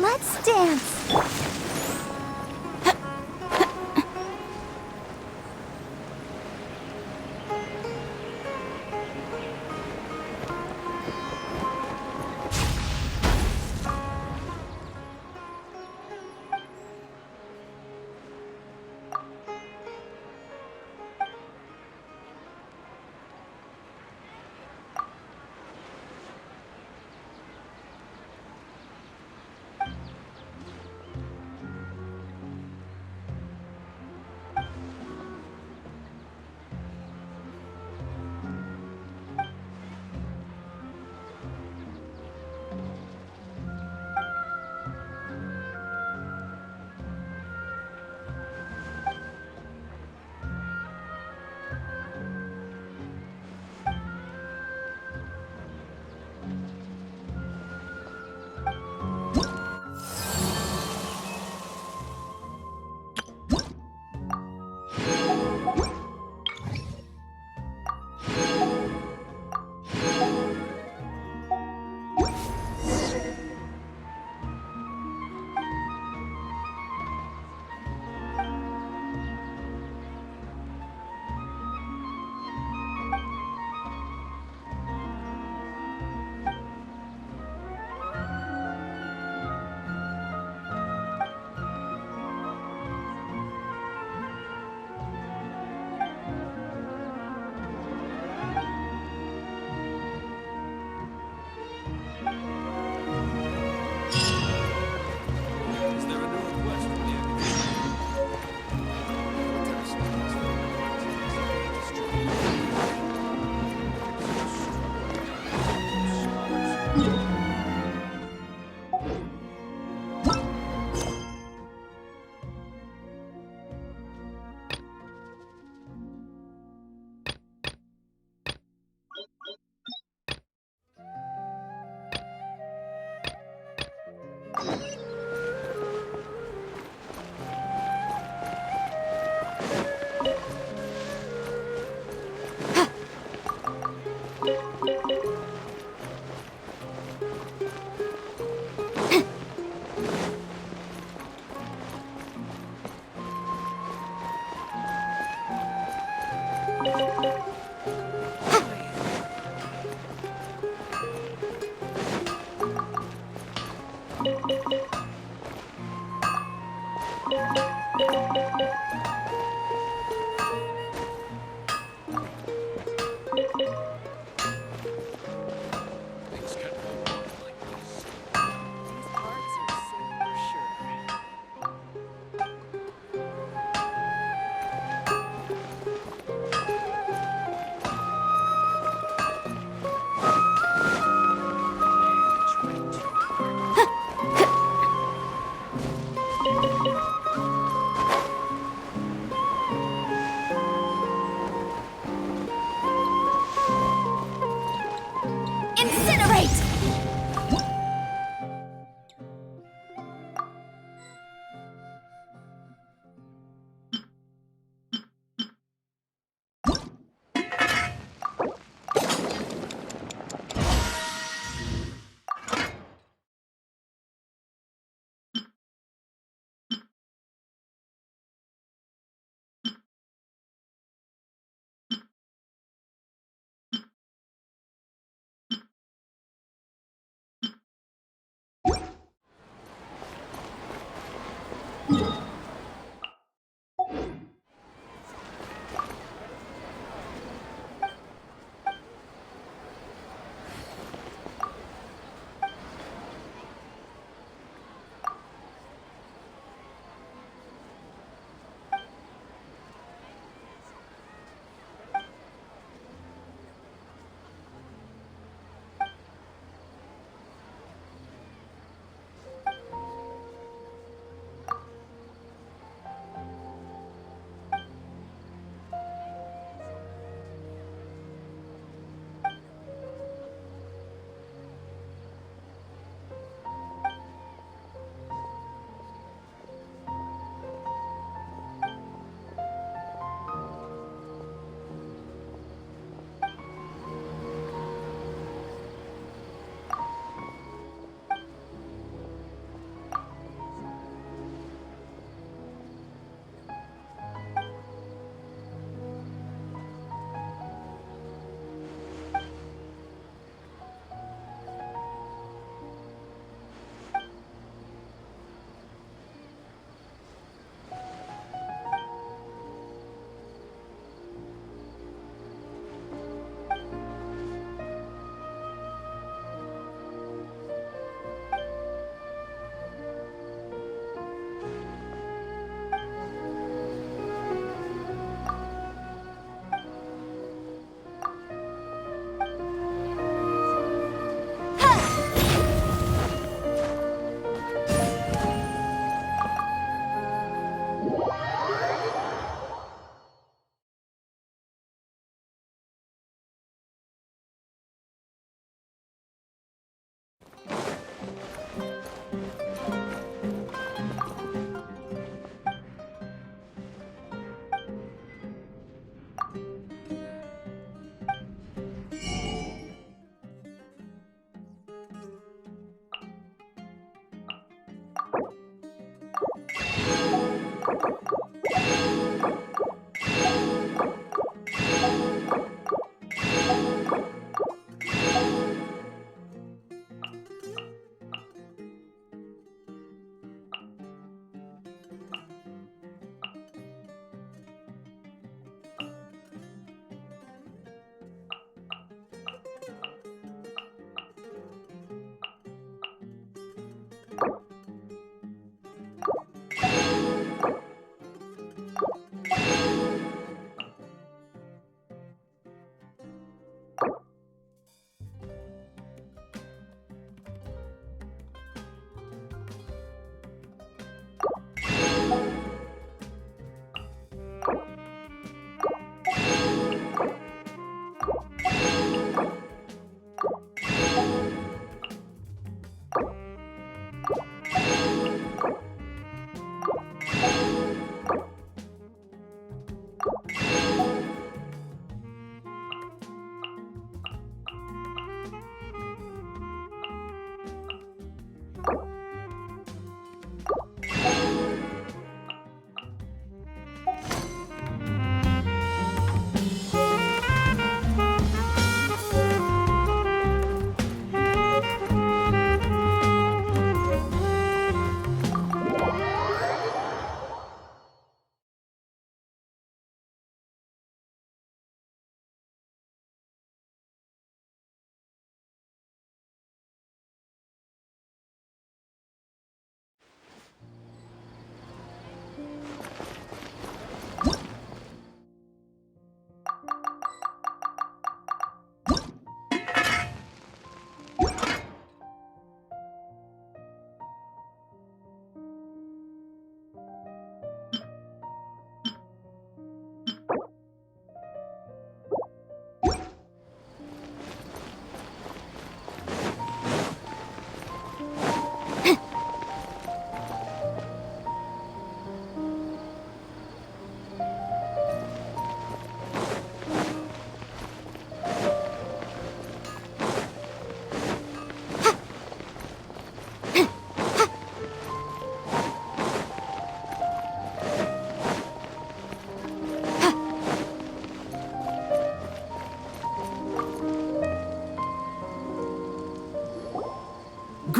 Let's dance.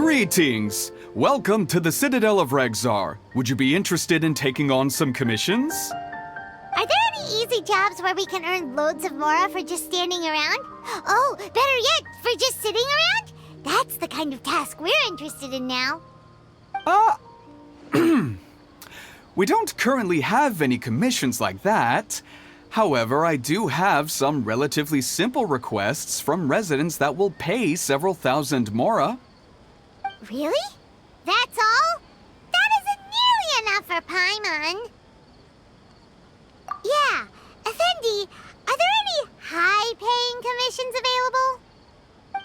Greetings! Welcome to the Citadel of Regzar. Would you be interested in taking on some commissions? Are there any easy jobs where we can earn loads of Mora for just standing around? Oh, better yet, for just sitting around? That's the kind of task we're interested in now. We don't currently have any commissions like that. However, I do have some relatively simple requests from residents that will pay several thousand Mora. Really? That's all? That isn't nearly enough for Paimon. Yeah, Effendi, are there any high-paying commissions available?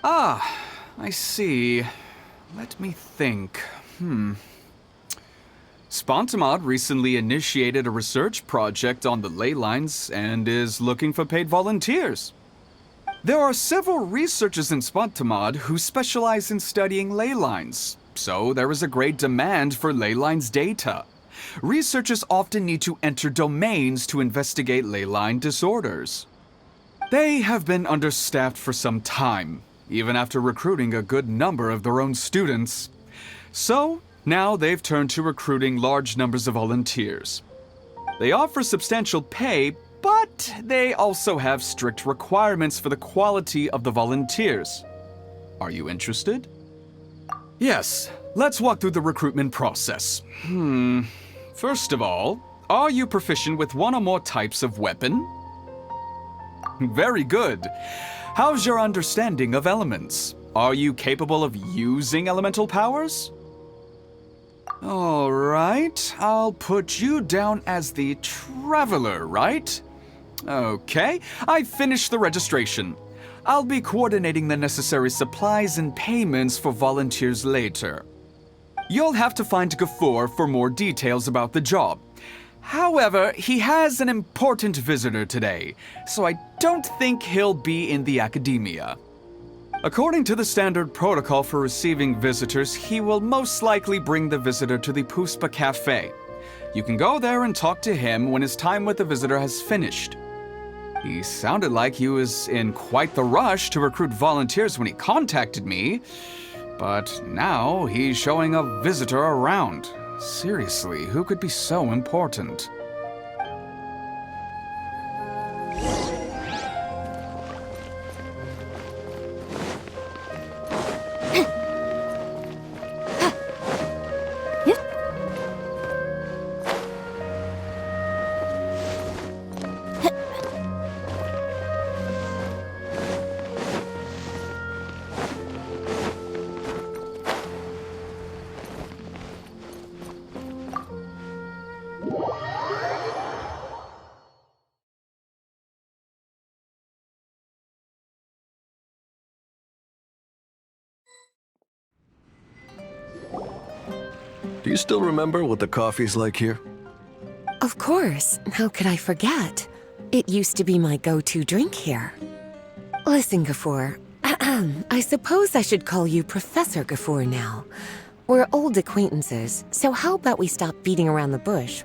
Ah, I see. Let me think. Spontamod recently initiated a research project on the ley lines and is looking for paid volunteers. There are several researchers in Spontamod who specialize in studying ley lines, so there is a great demand for ley lines data. Researchers often need to enter domains to investigate ley line disorders. They have been understaffed for some time, even after recruiting a good number of their own students. So, now they've turned to recruiting large numbers of volunteers. They offer substantial pay, but they also have strict requirements for the quality of the volunteers. Are you interested? Yes, let's walk through the recruitment process. First of all, are you proficient with one or more types of weapon? Very good. How's your understanding of elements? Are you capable of using elemental powers? All right, I'll put you down as the Traveler, right? Okay, I've finished the registration. I'll be coordinating the necessary supplies and payments for volunteers later. You'll have to find Gafoor for more details about the job. However, he has an important visitor today, so I don't think he'll be in the academia. According to the standard protocol for receiving visitors, he will most likely bring the visitor to the Puspa Cafe. You can go there and talk to him when his time with the visitor has finished. He sounded like he was in quite the rush to recruit volunteers when he contacted me, but now he's showing a visitor around. Seriously, who could be so important? Do you still remember what the coffee's like here? Of course. How could I forget? It used to be my go-to drink here. Listen, Gafoor. I suppose I should call you Professor Gafoor now. We're old acquaintances, so how about we stop beating around the bush,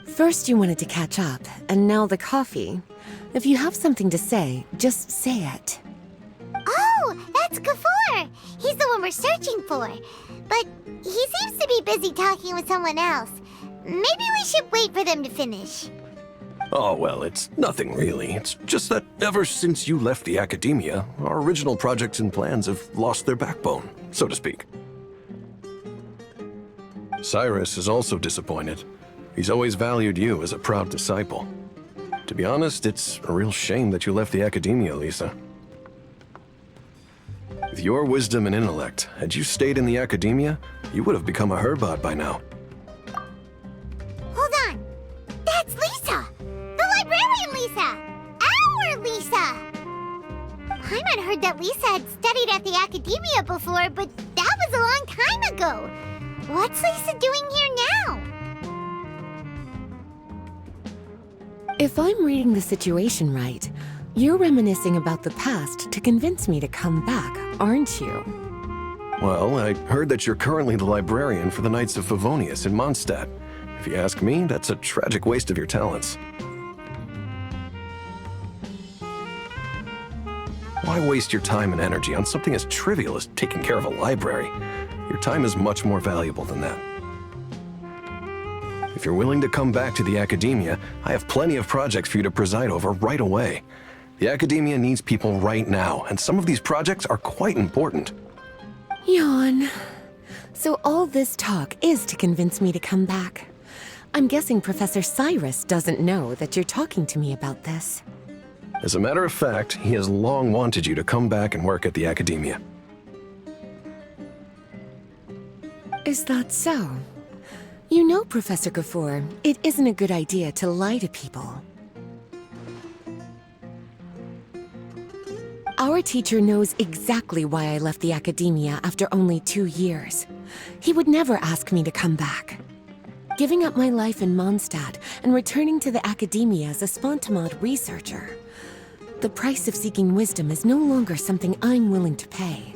First you wanted to catch up, and now the coffee. If you have something to say, just say it. Oh, that's Gafoor! He's the one we're searching for. But he seems to be busy talking with someone else. Maybe we should wait for them to finish. Oh, well, it's nothing really. It's just that ever since you left the academia, our original projects and plans have lost their backbone, so to speak. Cyrus is also disappointed. He's always valued you as a proud disciple. To be honest, it's a real shame that you left the academia, Lisa. With your wisdom and intellect, had you stayed in the academia, you would have become a Herbot by now. Hold on. That's Lisa! The librarian Lisa! Our Lisa! Paimon heard that Lisa had studied at the academia before, but that was a long time ago. What's Lisa doing here now? If I'm reading the situation right, you're reminiscing about the past to convince me to come back, aren't you? Well, I heard that you're currently the librarian for the Knights of Favonius in Mondstadt. If you ask me, that's a tragic waste of your talents. Why waste your time and energy on something as trivial as taking care of a library? Your time is much more valuable than that. If you're willing to come back to the Academia, I have plenty of projects for you to preside over right away. The Academia needs people right now, and some of these projects are quite important. Yawn. So all this talk is to convince me to come back. I'm guessing Professor Cyrus doesn't know that you're talking to me about this. As a matter of fact, he has long wanted you to come back and work at the Academia. Is that so? You know, Professor Gafoor, it isn't a good idea to lie to people. Our teacher knows exactly why I left the Academia after only 2 years. He would never ask me to come back. Giving up my life in Mondstadt and returning to the Academia as a Spontamod researcher. The price of seeking wisdom is no longer something I'm willing to pay.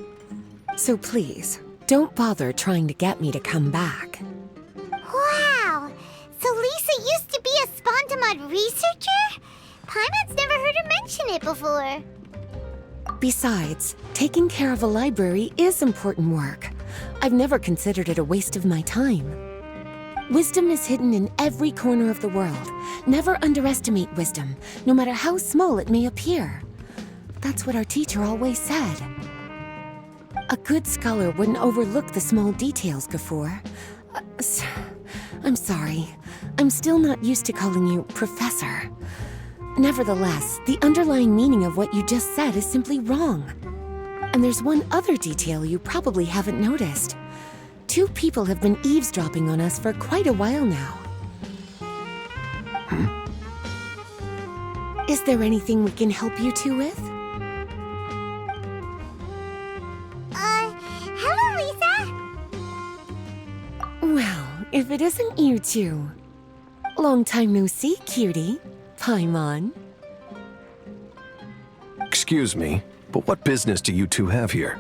So please, don't bother trying to get me to come back. Wow! So Lisa used to be a Spontamod researcher? Paimon's never heard her mention it before. Besides, taking care of a library is important work. I've never considered it a waste of my time. Wisdom is hidden in every corner of the world. Never underestimate wisdom, no matter how small it may appear. That's what our teacher always said. A good scholar wouldn't overlook the small details, Gafoor. I'm sorry. I'm still not used to calling you Professor. Nevertheless, the underlying meaning of what you just said is simply wrong. And there's one other detail you probably haven't noticed. 2 people have been eavesdropping on us for quite a while now. Is there anything we can help you two with? Hello, Lisa! Well, if it isn't you two. Long time no see, cutie. Paimon. Excuse me, but what business do you two have here?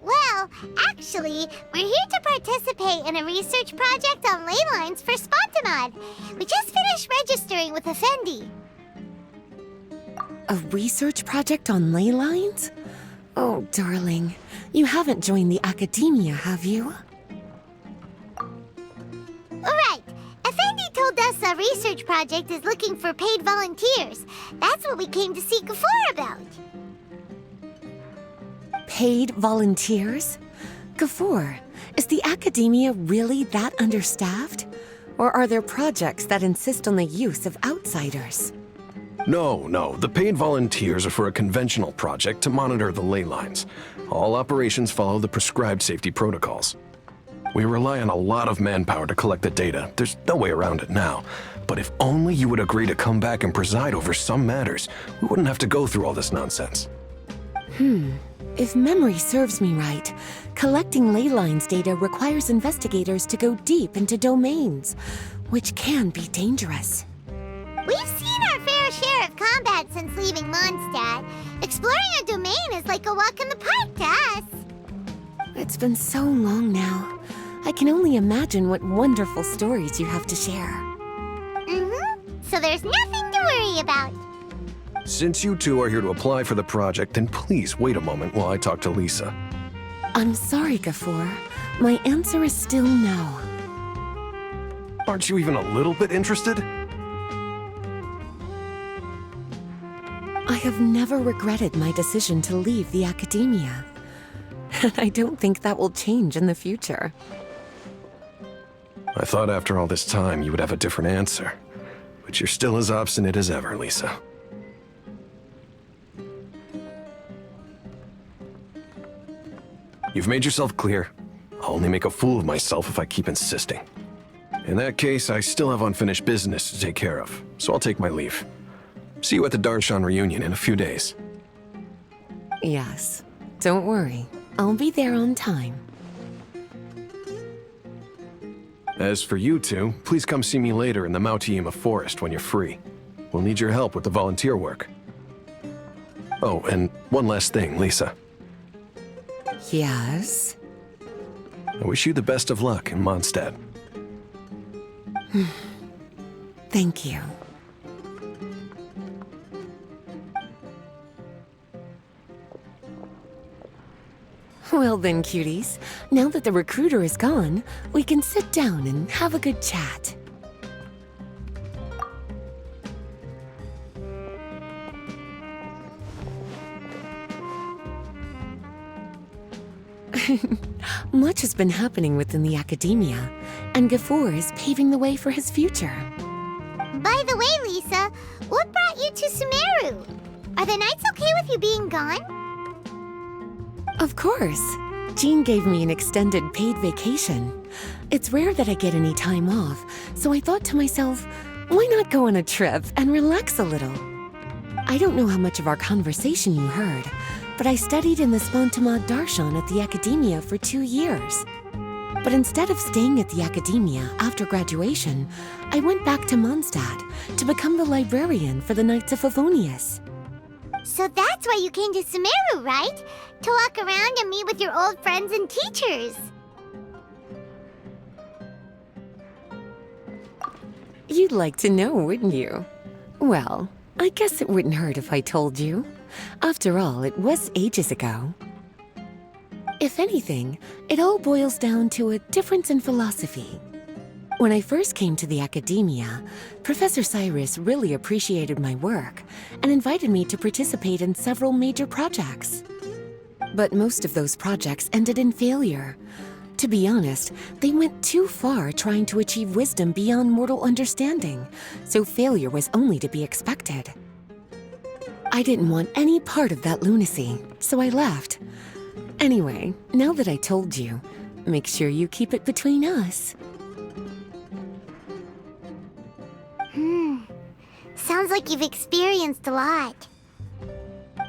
Well, actually, we're here to participate in a research project on ley lines for Spontamod. We just finished registering with Effendi. A research project on ley lines? Oh, darling. You haven't joined the Academia, have you? Alright, Effendi told us a research project is looking for paid volunteers. That's what we came to see Gafoor about. Paid volunteers? Gafoor, is the Academia really that understaffed? Or are there projects that insist on the use of outsiders? No, the paid volunteers are for a conventional project to monitor the ley lines. All operations follow the prescribed safety protocols. We rely on a lot of manpower to collect the data. There's no way around it now. But if only you would agree to come back and preside over some matters, we wouldn't have to go through all this nonsense. If memory serves me right, collecting ley lines data requires investigators to go deep into domains, which can be dangerous. We've seen our fair share of combat since leaving Mondstadt. Exploring a domain is like a walk in the park to us. It's been so long now. I can only imagine what wonderful stories you have to share. So there's nothing to worry about. Since you two are here to apply for the project, then please wait a moment while I talk to Lisa. I'm sorry, Gafoor. My answer is still no. Aren't you even a little bit interested? I have never regretted my decision to leave the Academia. And I don't think that will change in the future. I thought after all this time you would have a different answer. But you're still as obstinate as ever, Lisa. You've made yourself clear. I'll only make a fool of myself if I keep insisting. In that case, I still have unfinished business to take care of, so I'll take my leave. See you at the Darshan reunion in a few days. Yes. Don't worry. I'll be there on time. As for you two, please come see me later in the Mautiima forest when you're free. We'll need your help with the volunteer work. Oh, and one last thing, Lisa. Yes? I wish you the best of luck in Mondstadt. Thank you. Well then, cuties, now that the recruiter is gone, we can sit down and have a good chat. Much has been happening within the academia, and Gafoor is paving the way for his future. By the way, Lisa, what brought you to Sumeru? Are the Knights okay with you being gone? Of course. Jean gave me an extended paid vacation. It's rare that I get any time off, so I thought to myself, why not go on a trip and relax a little? I don't know how much of our conversation you heard, but I studied in the Spontamad Darshan at the Academia for 2 years. But instead of staying at the Academia after graduation, I went back to Mondstadt to become the librarian for the Knights of Favonius. So that's why you came to Sumeru, right? To walk around and meet with your old friends and teachers. You'd like to know, wouldn't you? Well, I guess it wouldn't hurt if I told you. After all, it was ages ago. If anything, it all boils down to a difference in philosophy. When I first came to the Academia, Professor Cyrus really appreciated my work and invited me to participate in several major projects. But most of those projects ended in failure. To be honest, they went too far trying to achieve wisdom beyond mortal understanding, so failure was only to be expected. I didn't want any part of that lunacy, so I left. Anyway, now that I told you, make sure you keep it between us. Sounds like you've experienced a lot.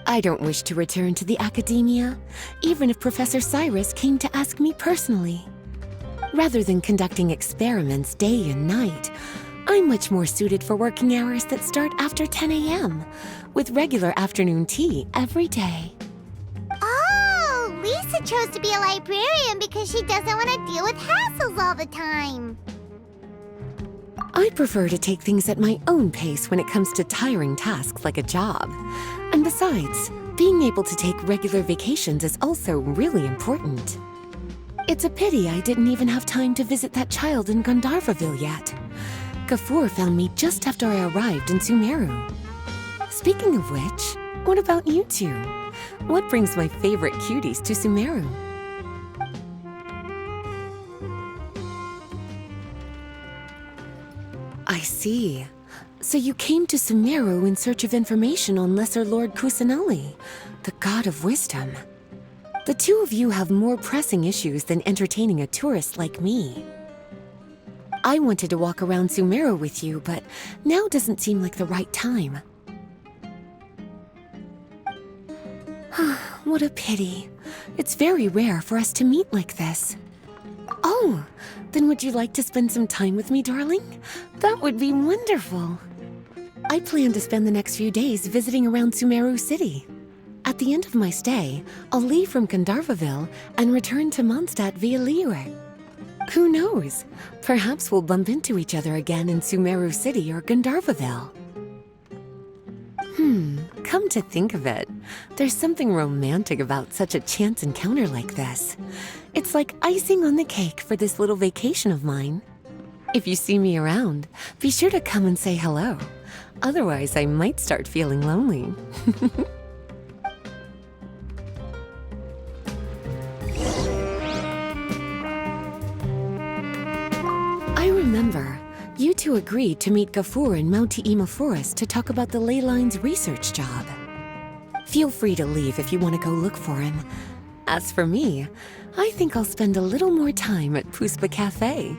I don't wish to return to the Academia, even if Professor Cyrus came to ask me personally. Rather than conducting experiments day and night, I'm much more suited for working hours that start after 10 a.m., with regular afternoon tea every day. Oh, Lisa chose to be a librarian because she doesn't want to deal with hassles all the time. I prefer to take things at my own pace when it comes to tiring tasks like a job. And besides, being able to take regular vacations is also really important. It's a pity I didn't even have time to visit that child in Gandharvaville yet. Gafoor found me just after I arrived in Sumeru. Speaking of which, what about you two? What brings my favorite cuties to Sumeru? I see. So you came to Sumeru in search of information on Lesser Lord Kusanali, the god of wisdom. The two of you have more pressing issues than entertaining a tourist like me. I wanted to walk around Sumeru with you, but now doesn't seem like the right time. What a pity. It's very rare for us to meet like this. Oh, then would you like to spend some time with me, darling? That would be wonderful. I plan to spend the next few days visiting around Sumeru City. At the end of my stay, I'll leave from Gandharvaville and return to Mondstadt via Liyue. Who knows? Perhaps we'll bump into each other again in Sumeru City or Gandharvaville. Come to think of it, there's something romantic about such a chance encounter like this. It's like icing on the cake for this little vacation of mine. If you see me around, be sure to come and say hello. Otherwise, I might start feeling lonely. I remember, you two agreed to meet Gafoor in Mount Te'ima Forest to talk about the ley lines research job. Feel free to leave if you want to go look for him. As for me, I think I'll spend a little more time at Puspa Cafe.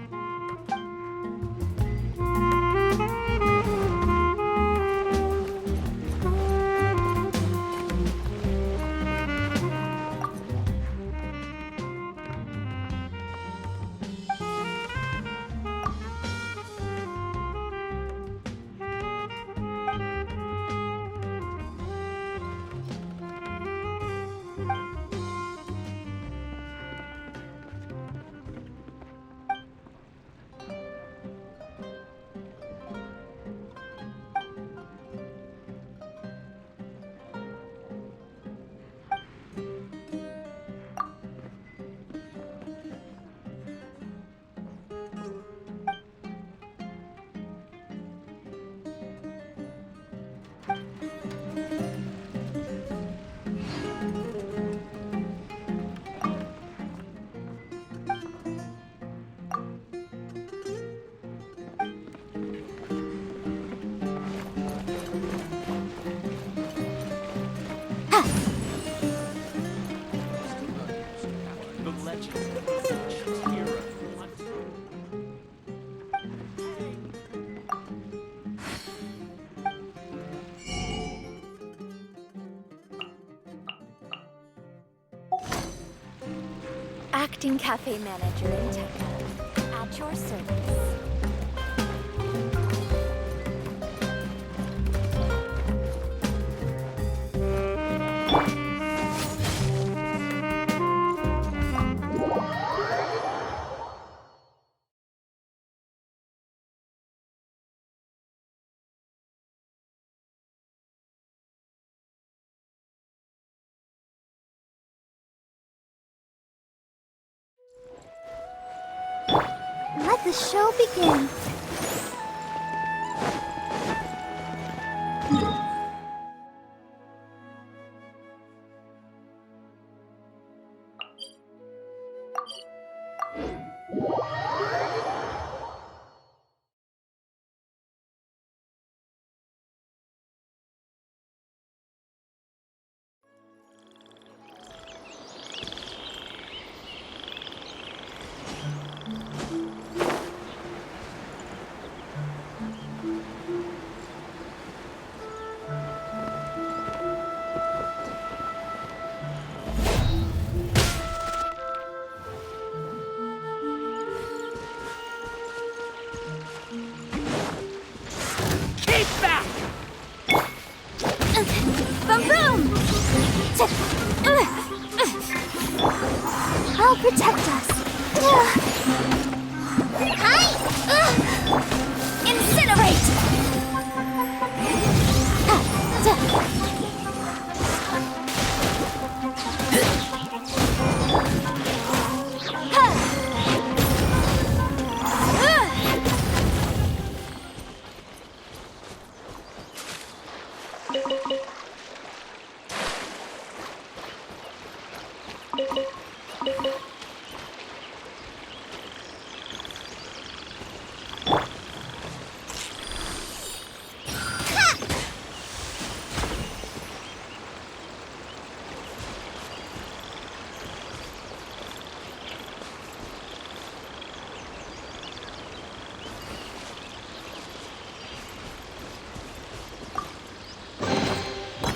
acting cafe manager in Tekka. At your service. Let the show begin. Boom boom! I'll protect us. Hi! Incinerate!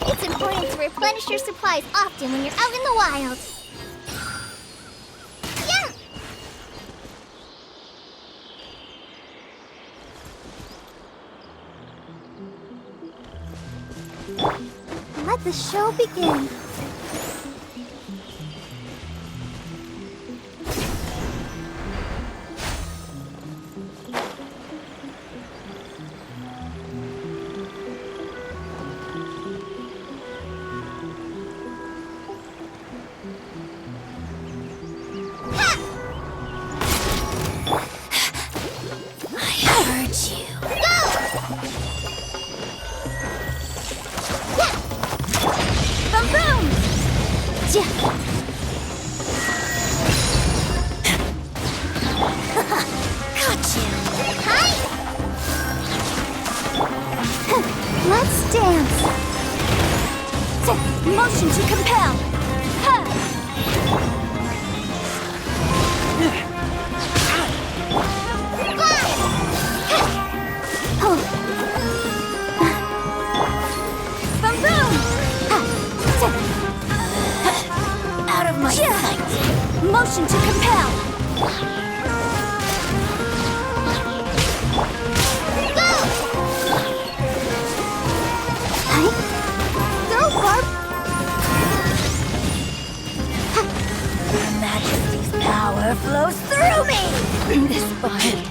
It's important to replenish your supplies often when you're out in the wild. Yeah! Let the show begin. Let's dance. Motion to compel. Boom boom. Out of my sight. Motion to compel. Power flows through me! This body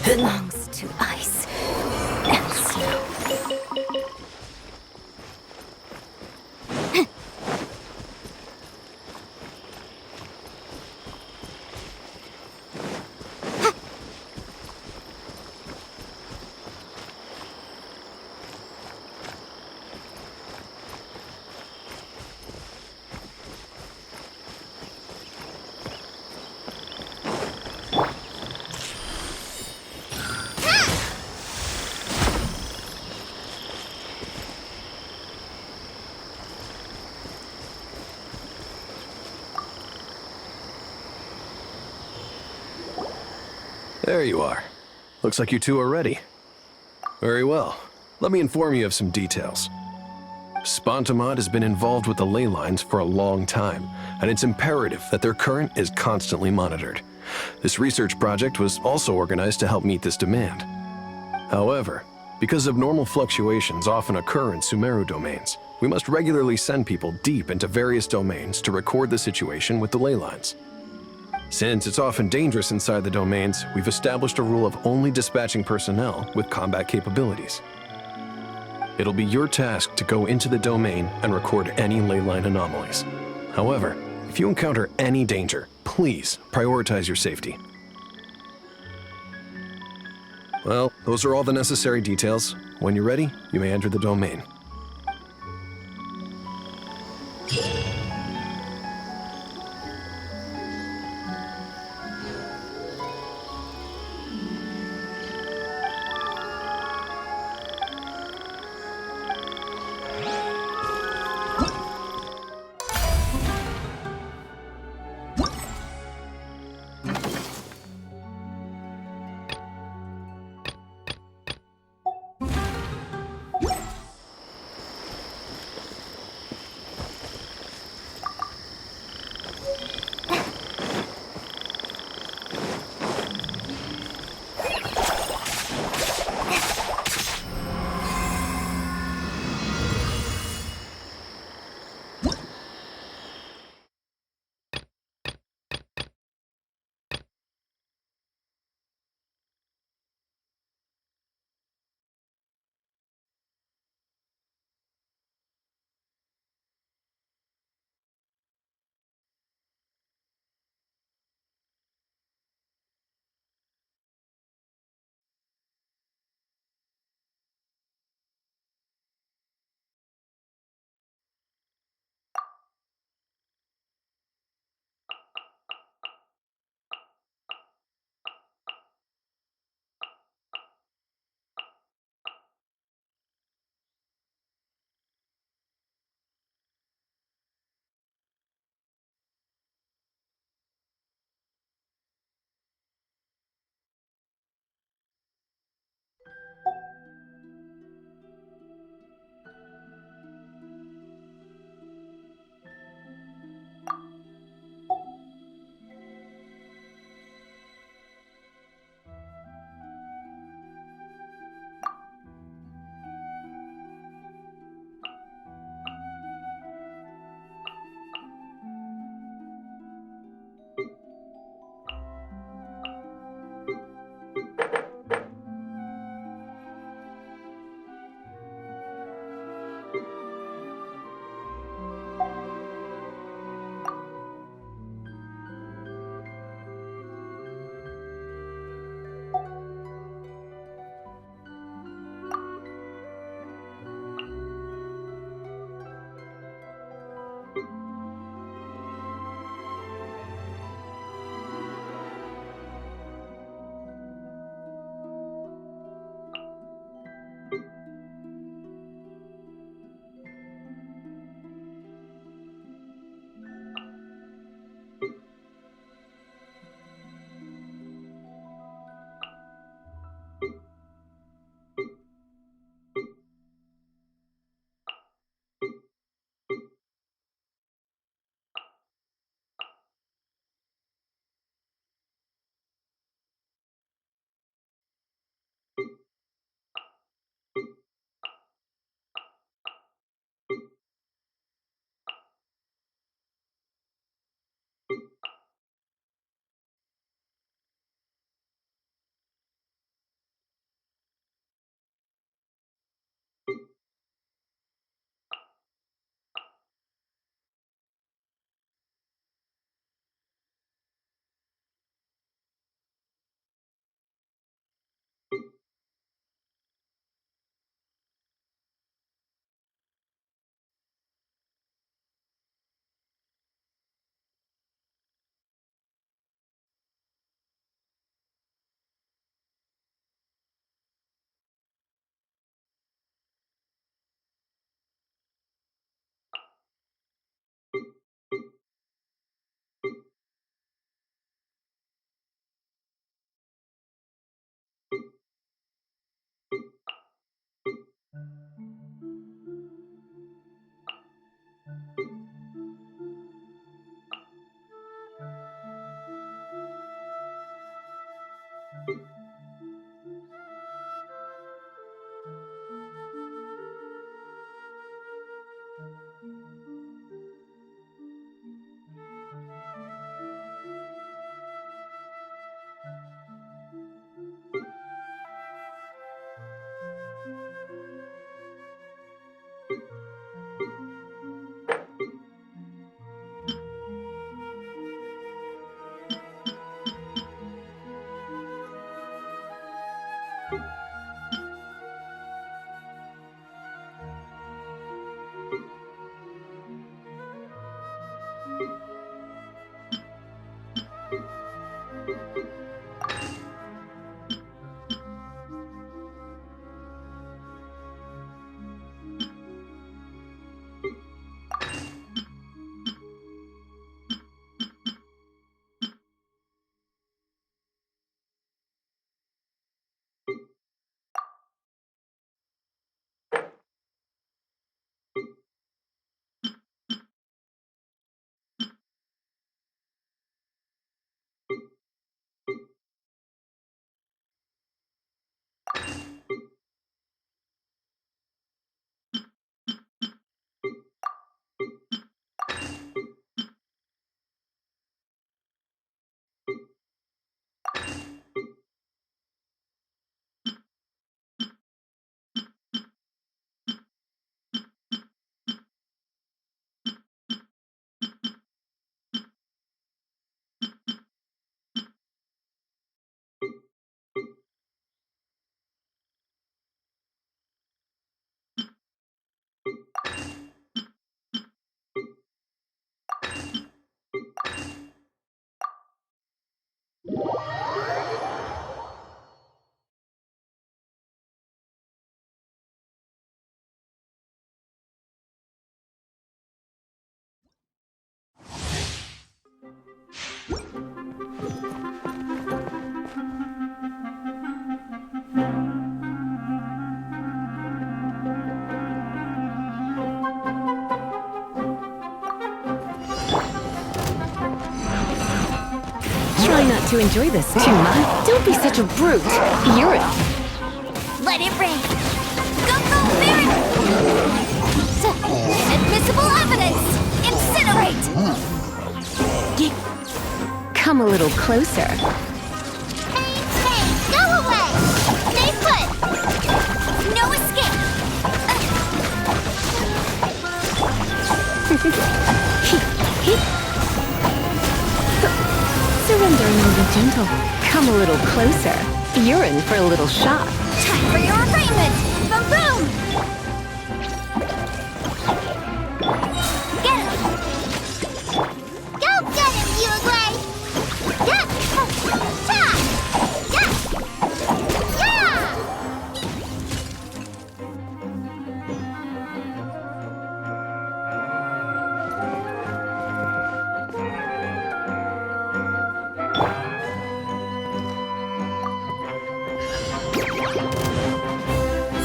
belongs to ice and snow. There you are. Looks like you two are ready. Very well. Let me inform you of some details. Spontamod has been involved with the ley lines for a long time, and it's imperative that their current is constantly monitored. This research project was also organized to help meet this demand. However, because abnormal fluctuations often occur in Sumeru domains, we must regularly send people deep into various domains to record the situation with the ley lines. Since it's often dangerous inside the domains, we've established a rule of only dispatching personnel with combat capabilities. It'll be your task to go into the domain and record any ley line anomalies. However, if you encounter any danger, please prioritize your safety. Well, those are all the necessary details. When you're ready, you may enter the domain. Try not to enjoy this too much. Don't be such a brute. You're it. Let it rain. Go, go, Mary! Inadmissible evidence! Incinerate! Come a little closer. Hey, hey, go away! Stay put! No escape! Surrender and be gentle. Come a little closer. You're in for a little shock. Time for your arraignment! Boom, boom! Get him! Go get him, you agree? Yes! Ta! Yes! Yeah!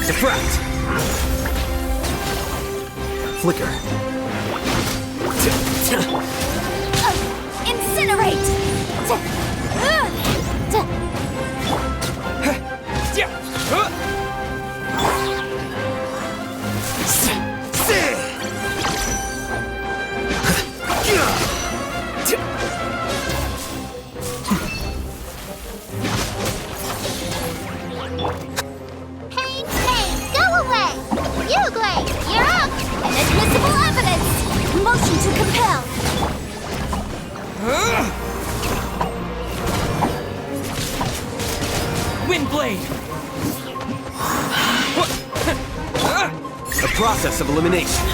Diffract! Flicker. Incinerate! Pain, pain, go away! You agree! You're up! Inadmissible evidence! Motion to compel! Windblade! A process of elimination.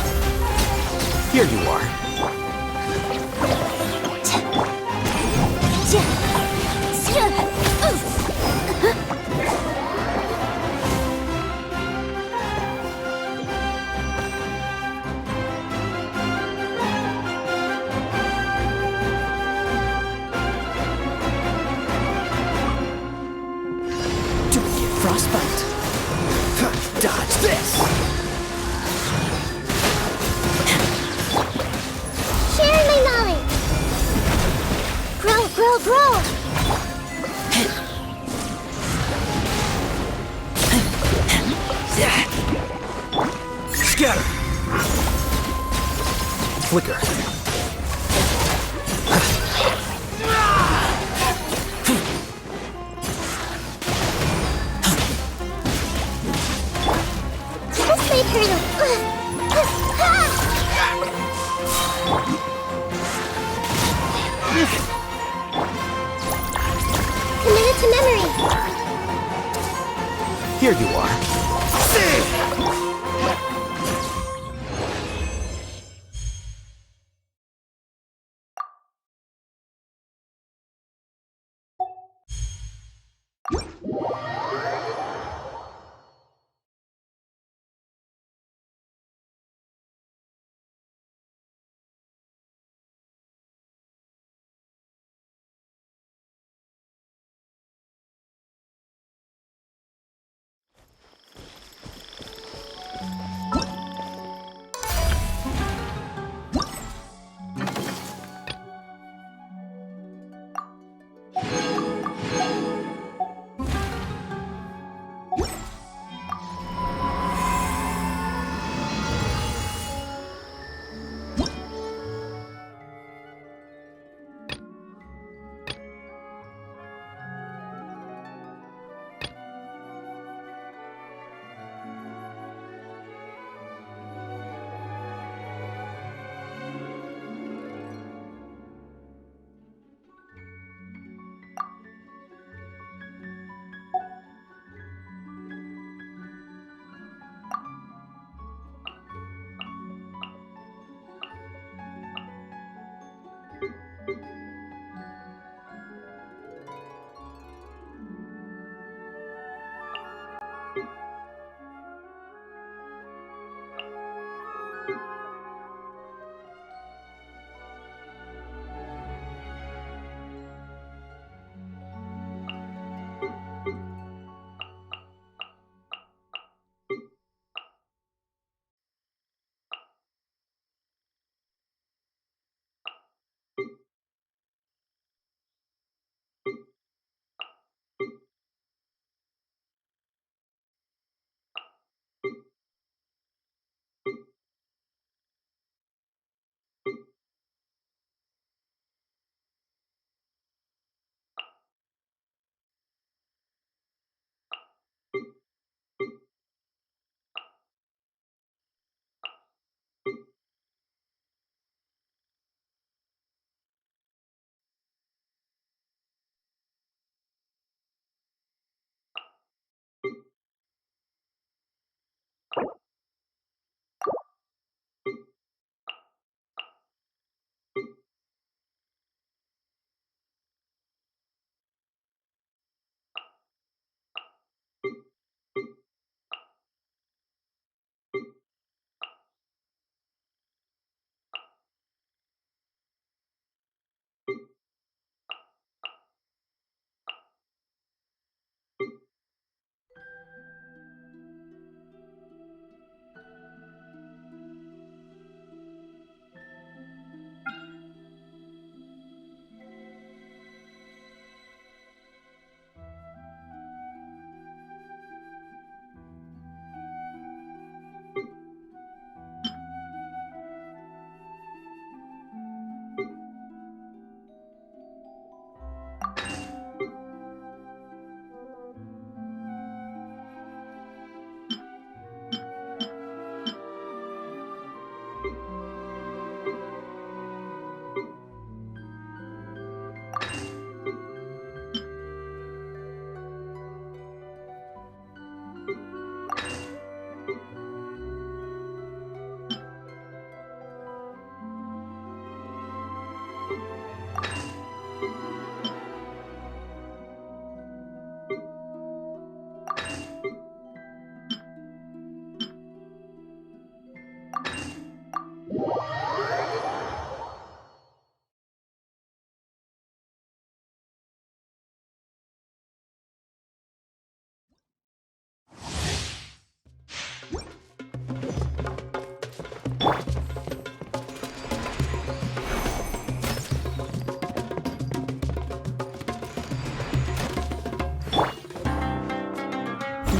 Here you are. Don't get frostbite! Dodge this! Share my knowledge! Grow, grow, grow! Scatter! flicker. This may turn committed to memory. Here you are.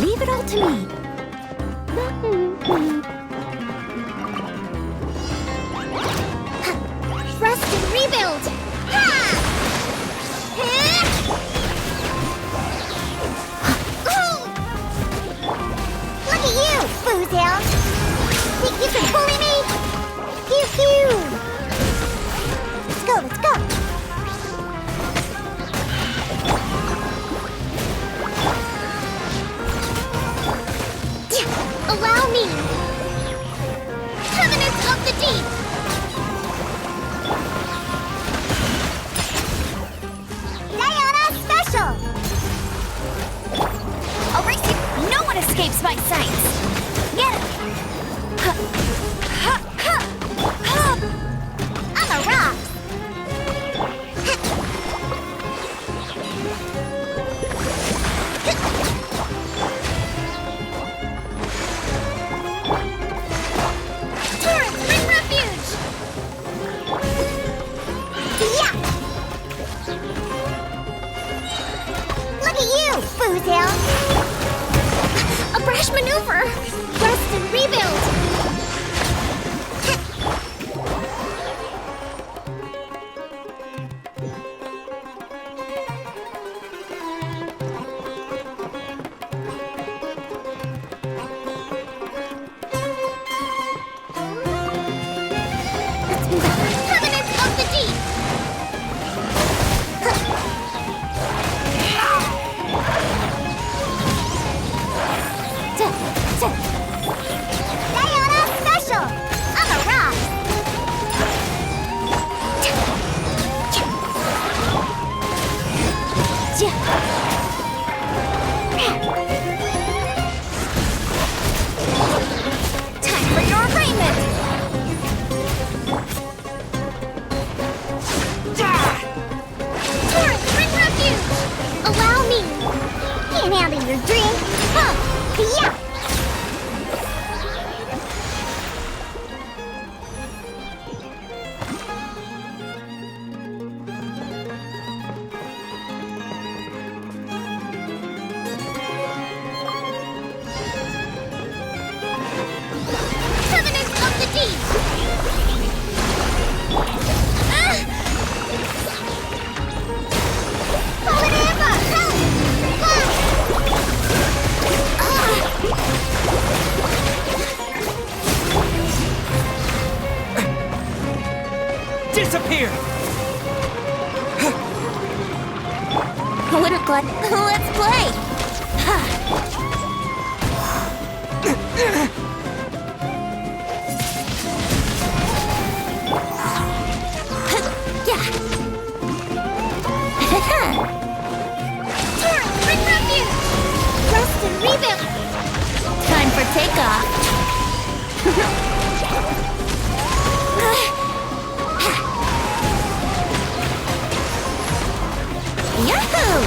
Leave it all to me. deep! Diana Special! I'll race you. No one escapes my sights. Get him. I'm a rock! Turrets, bring refuge! Yeah! Look at you, Foozle! A brash maneuver! Rest and rebuild! Covenant of the Deep! Diana Special! I'm a rock! Time for your arraignment. Torrent, bring refuge! Allow me! Can't handle your drink! Huh! Yeah! Covenant of the Deep! Fallen Amber, help! Disappear! Winter Blood, let's play. Torrent, bring refuge! Rest and rebuild! Time for takeoff. Yahoo!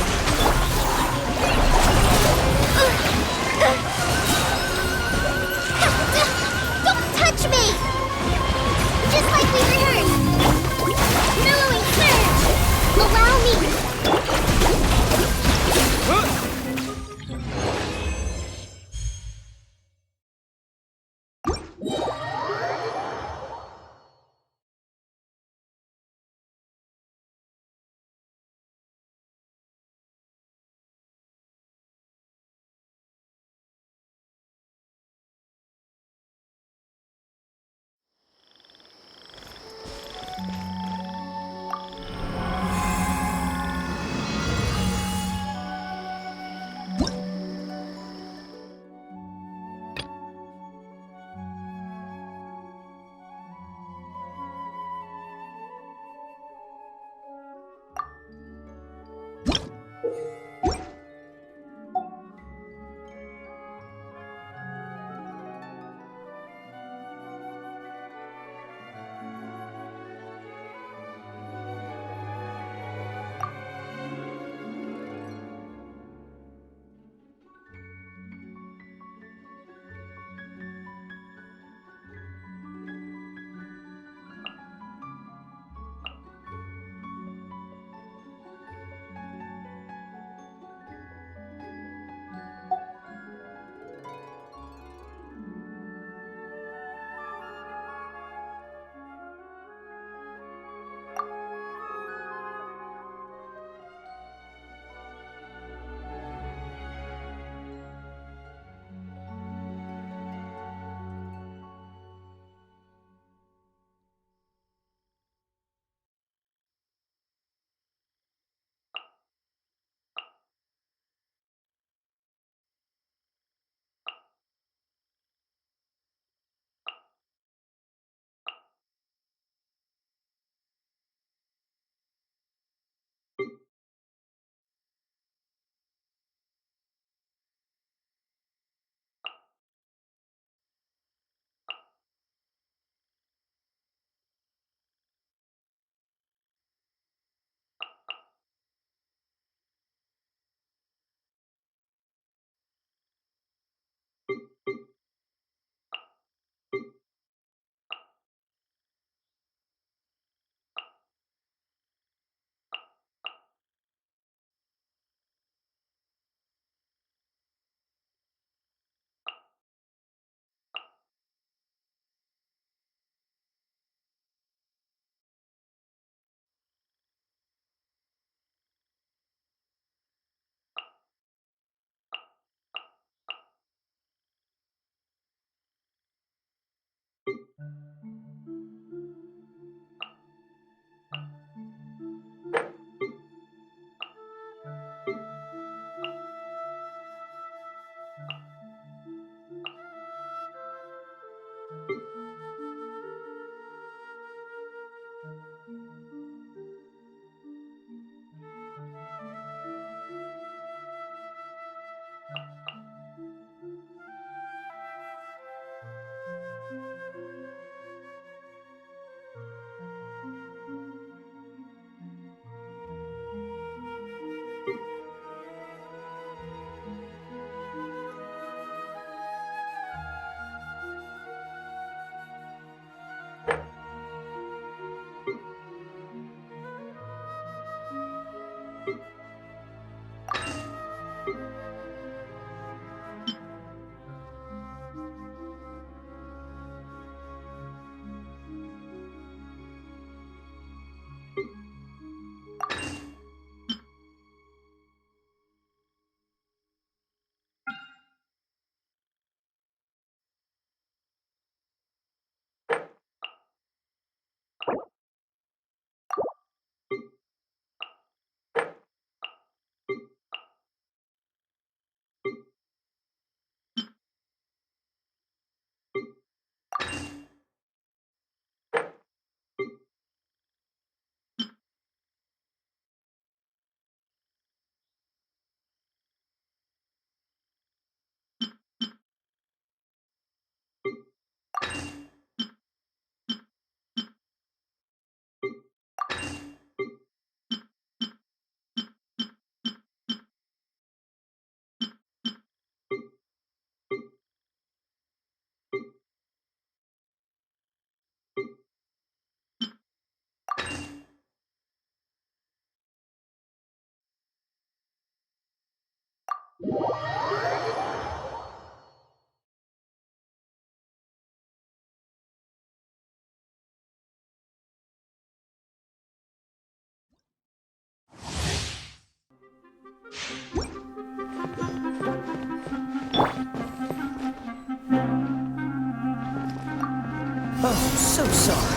Oh, so sorry.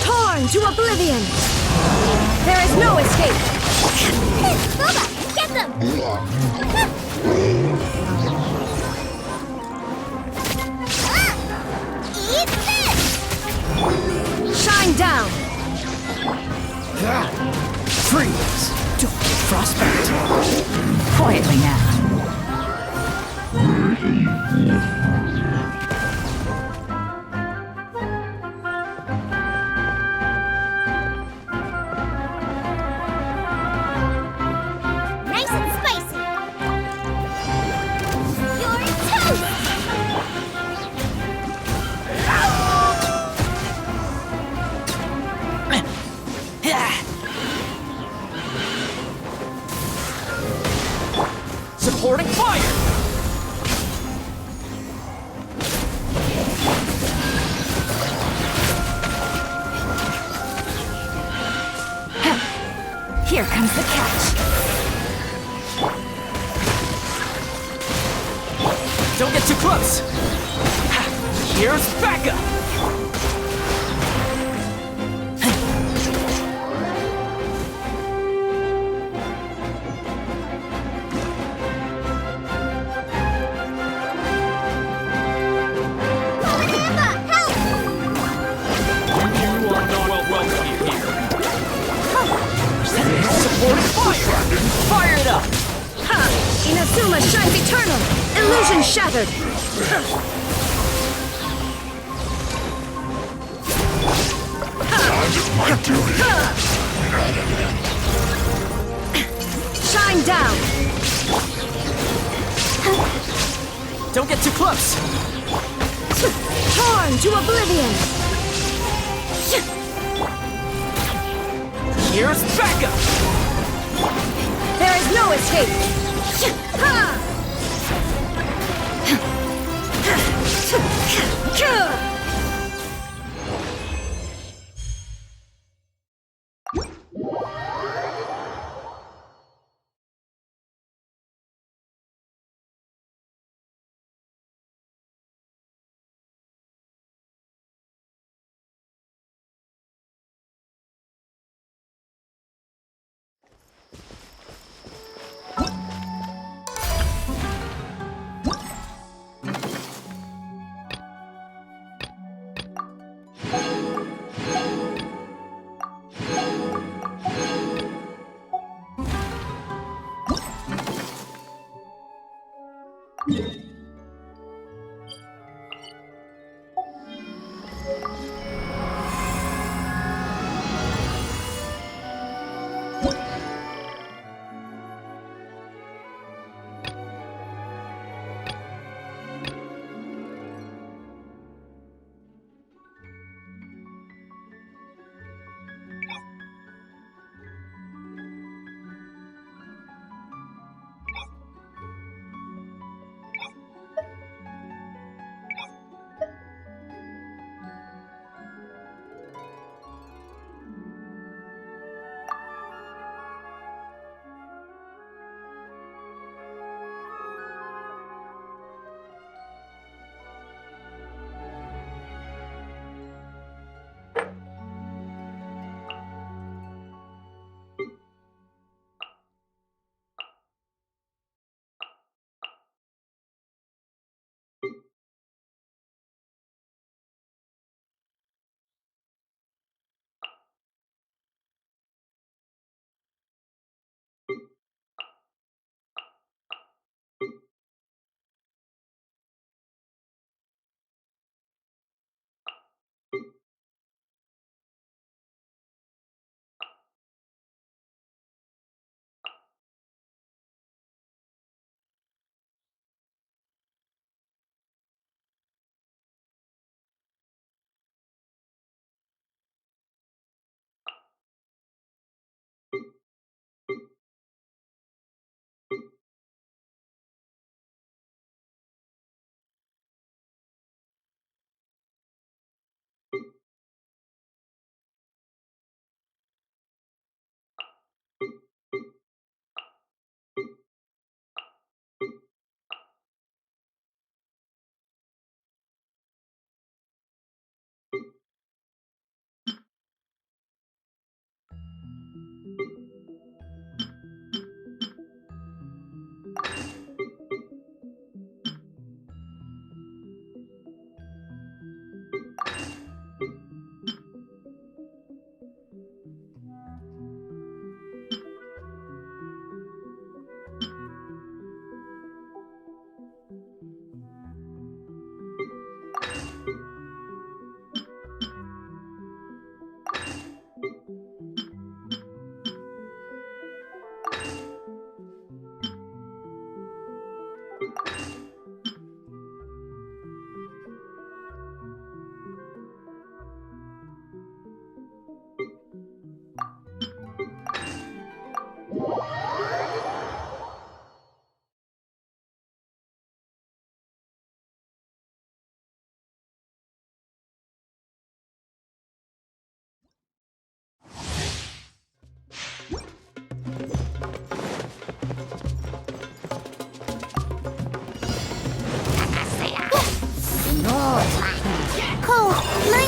Torn to oblivion! There is no escape! Boba, get them! Eat this! Shine down! Freeze! Don't get frostbite. Quietly now. Nice and spicy! You're toast! Supporting fire! Here comes the catch. Don't get too close. Here's backup. Fire it up! Ha! Inazuma shines eternal! Illusion shattered! Shine down! Don't get too close! Torn to oblivion! Here's backup! There is no escape! Ha!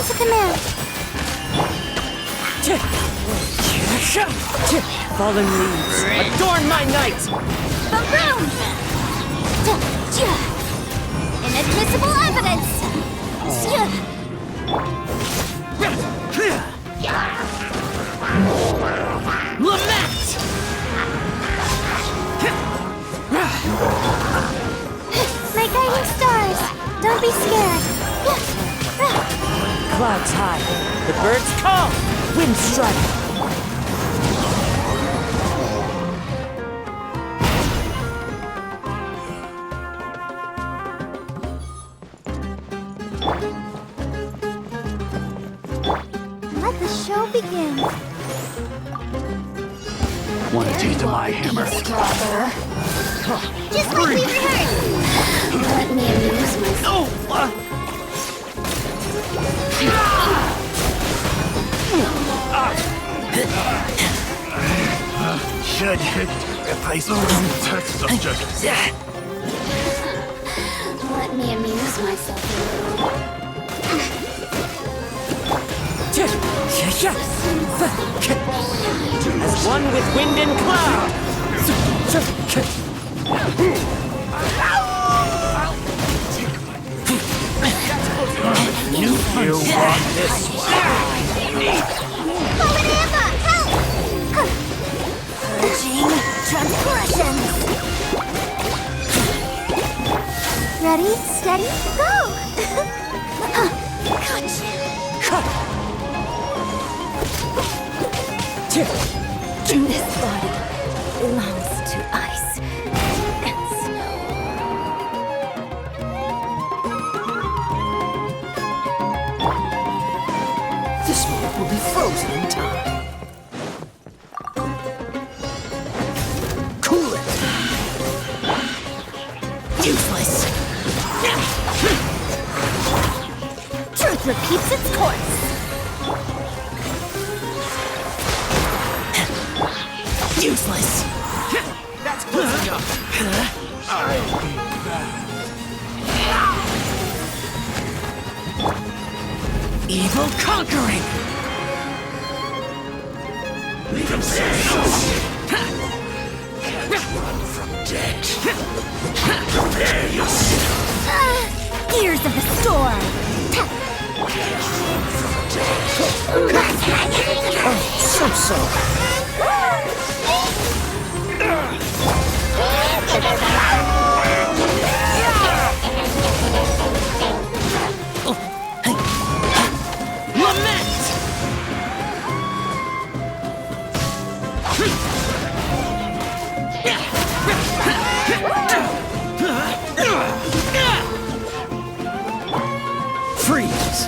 to command. Fallen leaves, adorn my night! Boom! Inadmissible evidence! Lament! My guiding stars, don't be scared. Clouds high, the birds call, wind strike. Let the show begin. Want a taste of my hammer? Just like we rehearsed. Let me amuse myself. Should replace test subject. Let me amuse myself a little. As one with wind and cloud. You want this Fallen Emma, help! Purging transgressions. Ready, steady, go! This body belongs to ice and snow. This world will be frozen in time. Cool it! Useless! Truth repeats its course. Useless! That's close enough! Evil conquering! Leave him run from death. Prepare yourself. Gears of the storm. So. Lament! Freeze!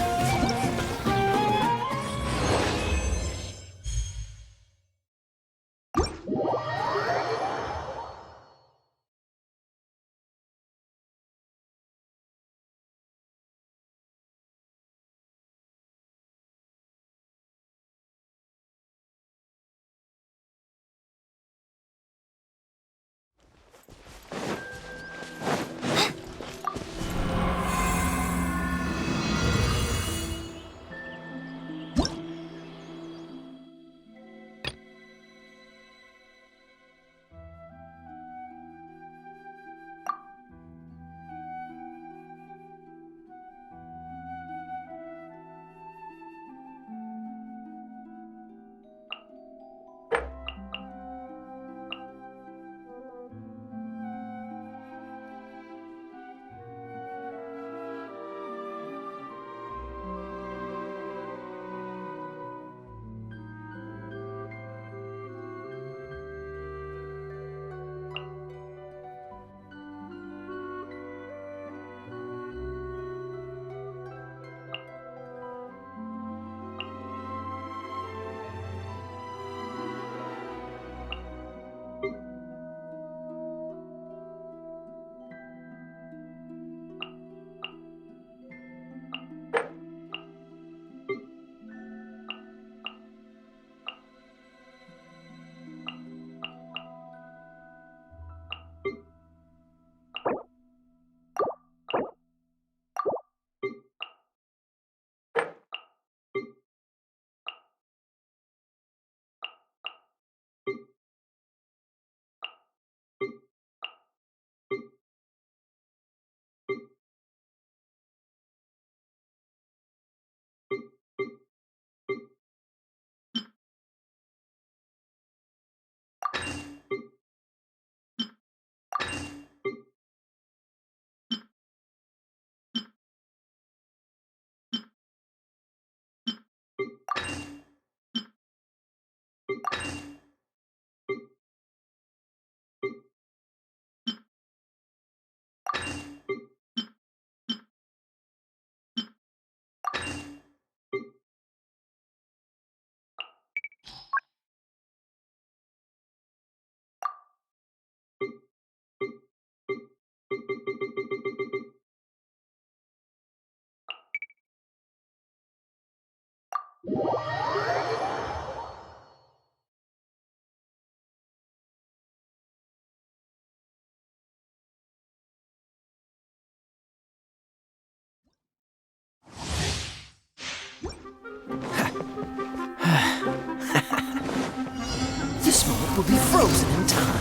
will be frozen in time.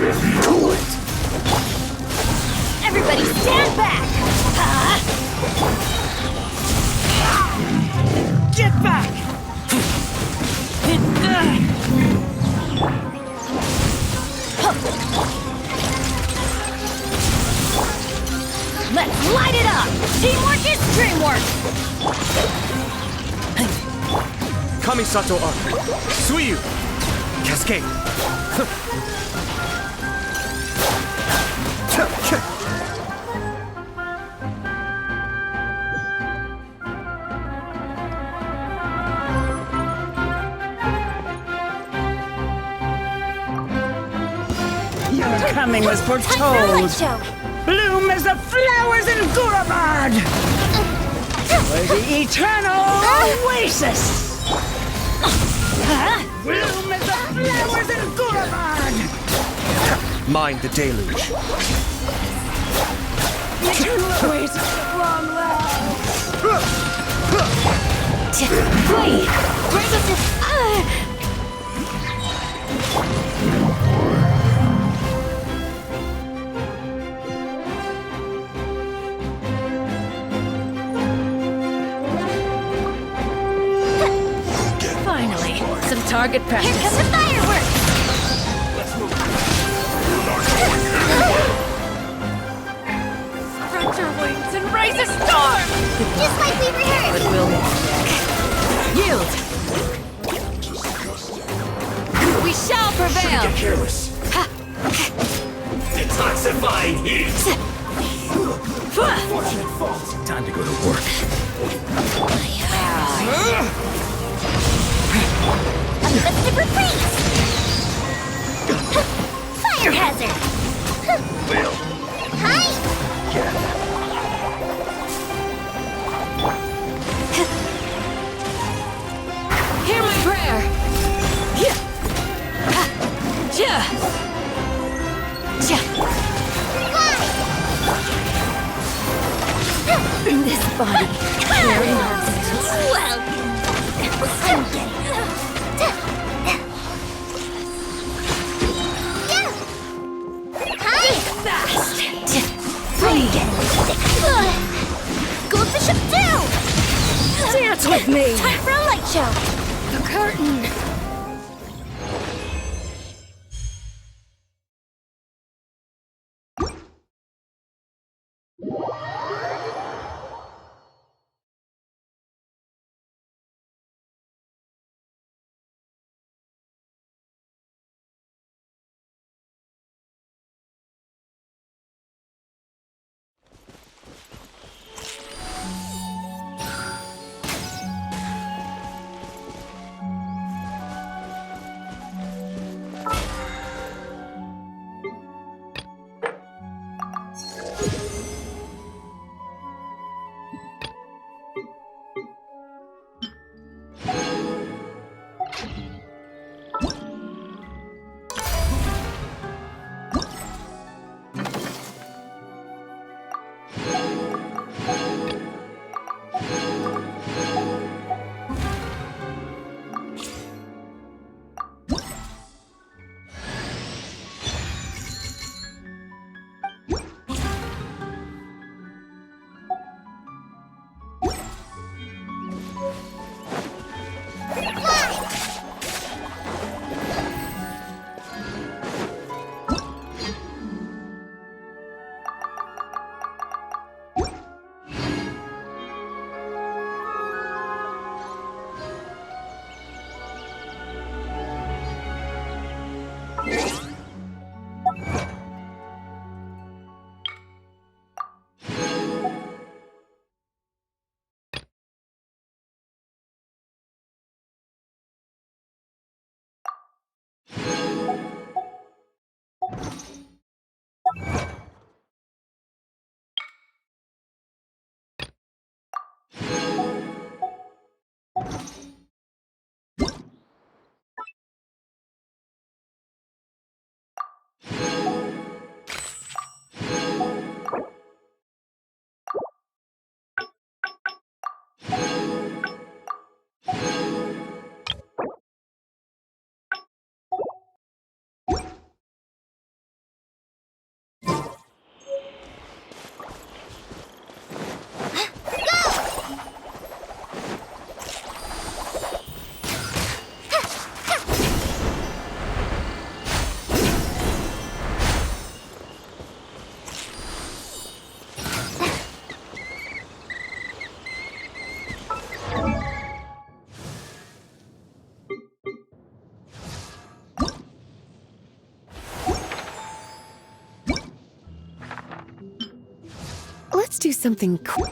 Everybody stand back! Get back! Let's light it up! Teamwork is dreamwork! Kamisato Arc. Suiyu. Cascade. Your coming was Time for a light foretold. show! Bloom as the flowers in Gurabad. For the eternal oasis. Bloom as the flowers in Gurabad. Mind the deluge. Eternal oasis of long life. Wait! Where's this? Finally, some target Here practice. comes the fireworks! Spread your wings and raise a storm. Just like we rehearsed. Yield. We shall prevail! Careless. Detoxifying heat. Time to go to work. A super freeze! Fire hazard! Hi! Hear my prayer! Yeah. Yeah. This body carry nonsense. Well, I'm getting Hi! Fast! Free! Goldfish up too! Dance with me. Time for a light show! The curtain! do something cool.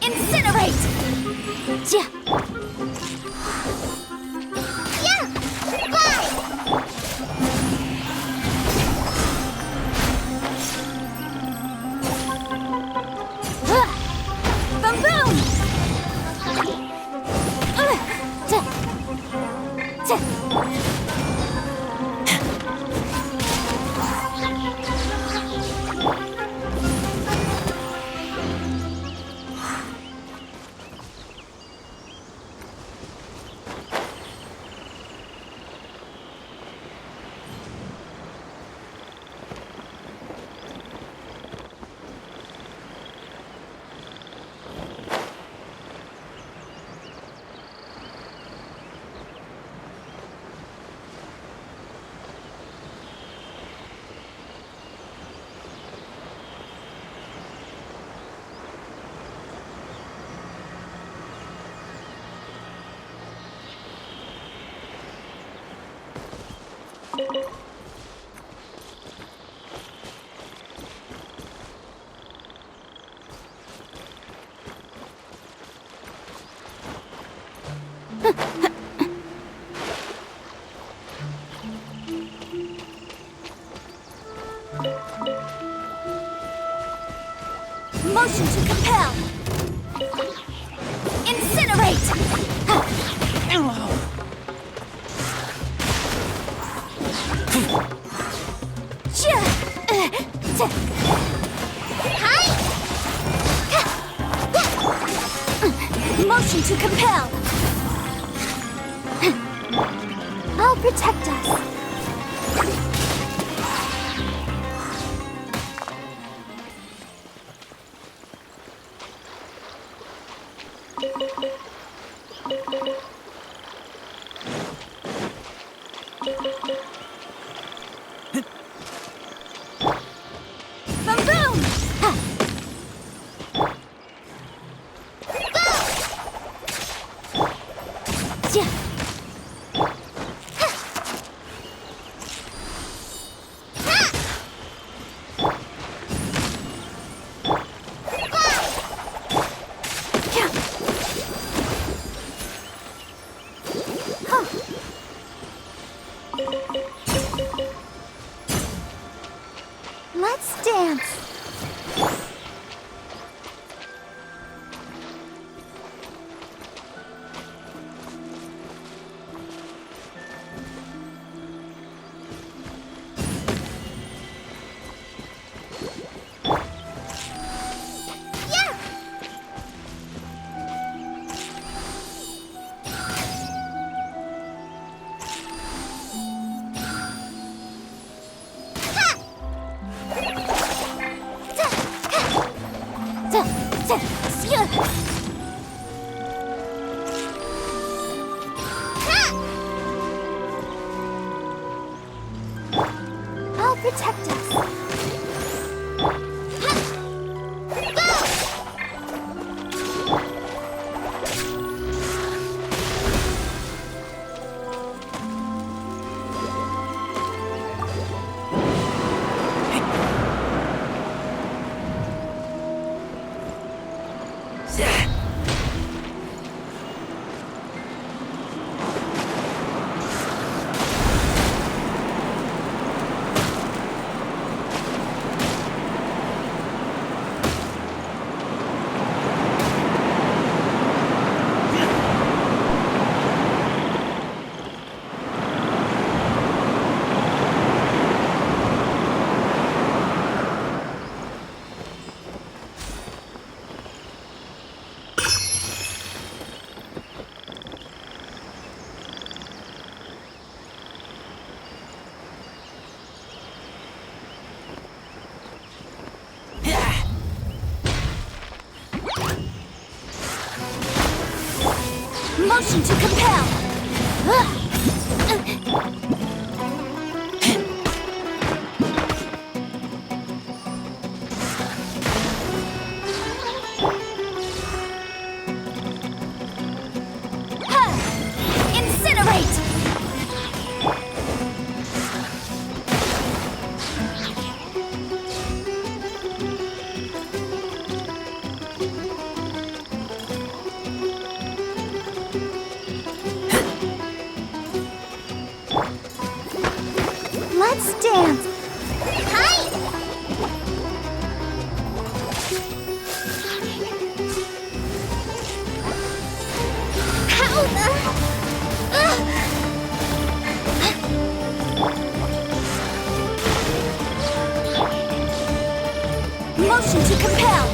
Incinerate! Yeah. Yeah! Fly! Boom boom! Motion to compel! Incinerate! Motion to compel! I'll protect us. Boom boom! Let's dance. Yeah. I'll protect us. Motion to compel. Incinerate. Let's dance. Hi! Motion to compel.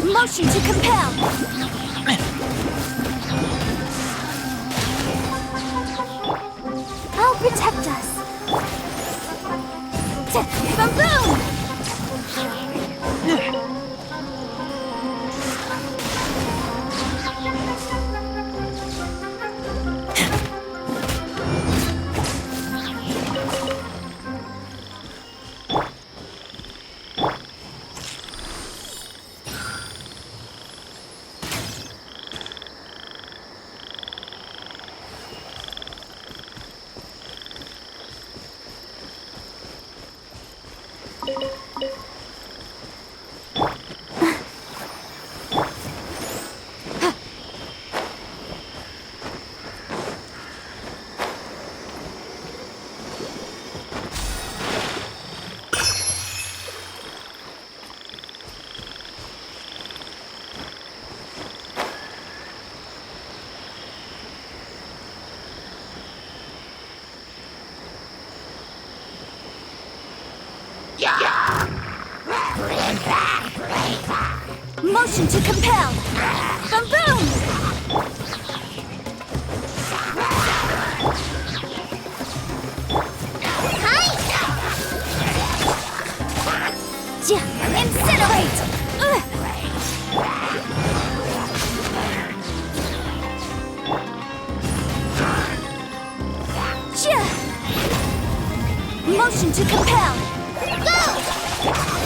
Motion to compel. I'll protect protect us. Boom boom! Motion to compel! Boom boom! Hi! Incinerate! Motion to compel! Go!